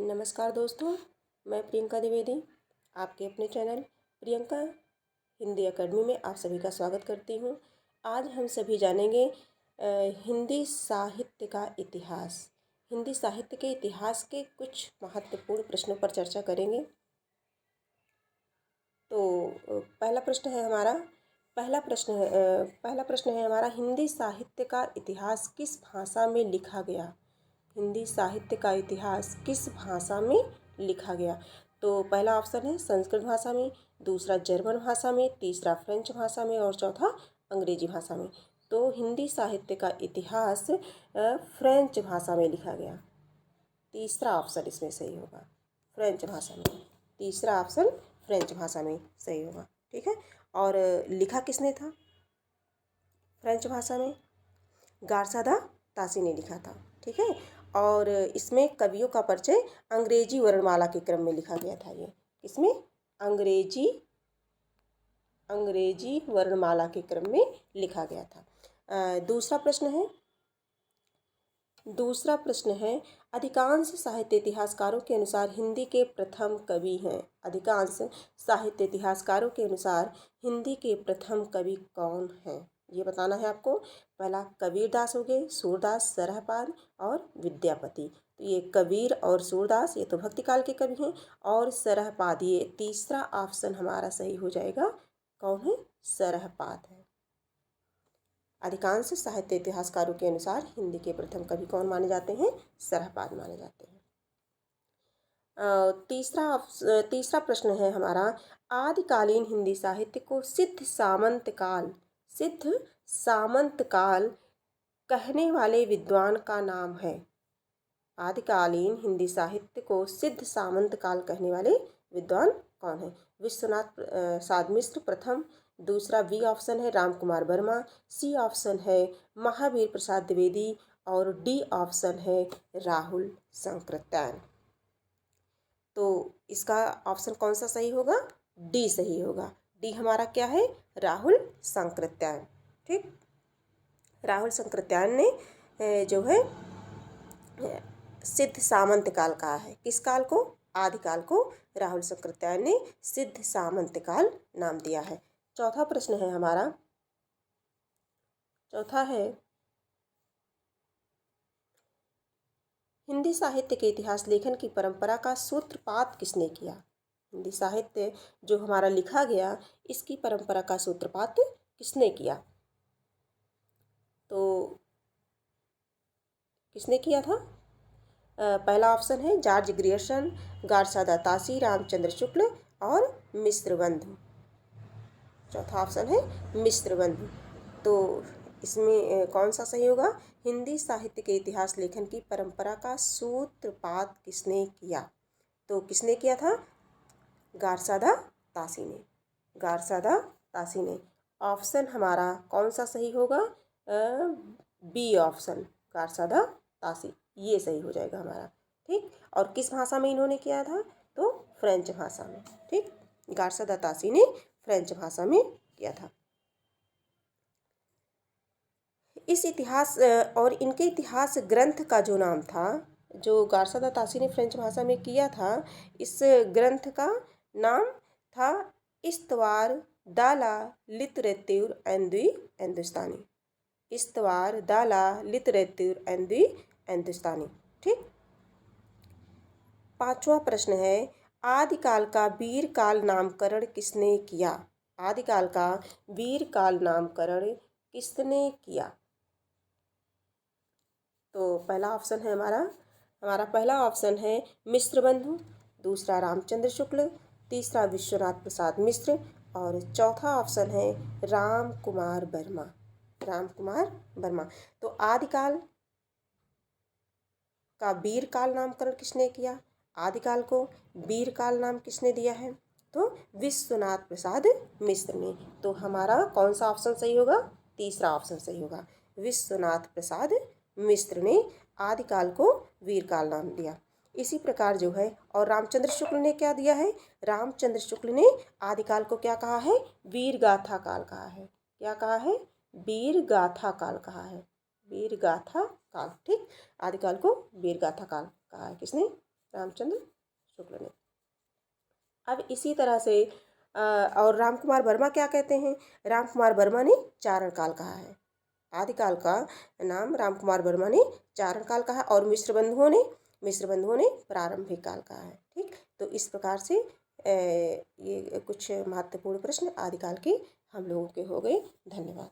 नमस्कार दोस्तों, मैं प्रियंका द्विवेदी आपके अपने चैनल प्रियंका हिंदी एकेडमी में आप सभी का स्वागत करती हूँ। आज हम सभी जानेंगे हिंदी साहित्य का इतिहास। हिंदी साहित्य के इतिहास के कुछ महत्वपूर्ण प्रश्नों पर चर्चा करेंगे। तो पहला प्रश्न है हमारा, हिंदी साहित्य का इतिहास किस भाषा में लिखा गया? हिंदी साहित्य का इतिहास किस भाषा में लिखा गया? तो पहला ऑप्शन है संस्कृत भाषा में, दूसरा जर्मन भाषा में, तीसरा फ्रेंच भाषा में और चौथा अंग्रेजी भाषा में। तो हिंदी साहित्य का इतिहास फ्रेंच भाषा में लिखा गया। तीसरा ऑप्शन इसमें सही होगा, फ्रेंच भाषा में। तीसरा ऑप्शन फ्रेंच भाषा में सही होगा। ठीक है। और लिखा किसने था फ्रेंच भाषा में? गार्सा दा तासी ने लिखा था। ठीक है। और इसमें कवियों का परिचय अंग्रेजी वर्णमाला के क्रम में लिखा गया था। ये इसमें अंग्रेजी वर्णमाला के क्रम में लिखा गया था। दूसरा प्रश्न है अधिकांश साहित्य इतिहासकारों के अनुसार हिंदी के प्रथम कवि हैं। अधिकांश साहित्य इतिहासकारों के अनुसार हिंदी के प्रथम कवि कौन हैं, ये बताना है आपको। पहला कबीरदास हो गए, सूरदास, सरहपाद और विद्यापति। तो ये कबीर और सूरदास ये तो भक्ति काल के कवि हैं, और सरहपाद ये तीसरा ऑप्शन हमारा सही हो जाएगा। कौन है? सरहपाद है। अधिकांश साहित्य इतिहासकारों के अनुसार हिंदी के प्रथम कवि कौन माने जाते हैं? सरहपाद माने जाते हैं। तीसरा प्रश्न है हमारा, आदिकालीन हिंदी साहित्य को सिद्ध सामंत काल कहने वाले विद्वान का नाम है। आदिकालीन हिंदी साहित्य को सिद्ध सामंत काल कहने वाले विद्वान कौन है? विश्वनाथ प्रसाद मिश्र प्रथम, दूसरा बी ऑप्शन है राम कुमार वर्मा, सी ऑप्शन है महावीर प्रसाद द्विवेदी और डी ऑप्शन है राहुल सांकृत्यायन। तो इसका ऑप्शन कौन सा सही होगा? डी सही होगा। डी हमारा क्या है? राहुल सांकृत्यायन। ठीक। राहुल सांकृत्यायन ने जो है सिद्ध सामंत काल कहा है। किस काल को? आदिकाल को राहुल सांकृत्यायन ने सिद्ध सामंत काल नाम दिया है। चौथा प्रश्न है हमारा, चौथा है हिंदी साहित्य के इतिहास लेखन की परंपरा का सूत्रपात किसने किया? हिंदी साहित्य जो हमारा लिखा गया, इसकी परंपरा का सूत्रपात किसने किया? तो किसने किया था? पहला ऑप्शन है जॉर्ज ग्रियर्सन, गार्सा दा तासी, रामचंद्र शुक्ल और मिश्र बंधु। चौथा ऑप्शन है मिश्र बंधु। तो इसमें कौन सा सही होगा? हिंदी साहित्य के इतिहास लेखन की परंपरा का सूत्रपात किसने किया? तो किसने किया था? गार्सा दा तासी ने। गार्सा दा तासी ने। ऑप्शन हमारा कौन सा सही होगा? बी ऑप्शन, गार्सा दा तासी, ये सही हो जाएगा हमारा। ठीक। और किस भाषा में इन्होंने किया था? तो फ्रेंच भाषा में। ठीक। गार्सा दा तासी ने फ्रेंच भाषा में किया था। इस इतिहास और इनके इतिहास ग्रंथ का जो नाम था, जो गार्सा दा तासी ने फ्रेंच भाषा में किया था, इस ग्रंथ का नाम था इस्तवार दाला लिटरेतुर एंदी हिंदुस्तानी। इस्तवार दाला लिटरेतुर एंदी हिंदुस्तानी। ठीक। पांचवा प्रश्न है, आदिकाल का वीर काल नामकरण किसने किया? आदिकाल का वीर काल नामकरण किसने किया? तो पहला ऑप्शन है हमारा पहला ऑप्शन है मिश्र बंधु, दूसरा रामचंद्र शुक्ल, तीसरा विश्वनाथ प्रसाद मिश्र और चौथा ऑप्शन है राम कुमार वर्मा। तो आदिकाल का वीर काल नामकरण किसने किया? आदिकाल को वीर काल नाम किसने दिया है? तो विश्वनाथ प्रसाद मिश्र ने। तो हमारा कौन सा ऑप्शन सही होगा? तीसरा ऑप्शन सही होगा। विश्वनाथ प्रसाद मिश्र ने आदिकाल को वीर काल नाम दिया। इसी प्रकार जो है, और रामचंद्र शुक्ल ने क्या दिया है? रामचंद्र शुक्ल ने आदिकाल को क्या कहा है? वीर गाथा काल कहा है। क्या कहा है? वीर गाथा काल कहा है। वीर गाथा काल। ठीक। आदिकाल को वीर गाथा काल कहा है किसने? रामचंद्र शुक्ल ने। अब इसी तरह से और रामकुमार वर्मा क्या कहते हैं? रामकुमार वर्मा ने चारण काल कहा है। आदिकाल का नाम रामकुमार वर्मा ने चारण काल कहा और मिश्र बंधुओं ने प्रारंभिक काल कहा है। ठीक, तो इस प्रकार से ये कुछ महत्वपूर्ण प्रश्न आदिकाल के हम लोगों के हो गए। धन्यवाद।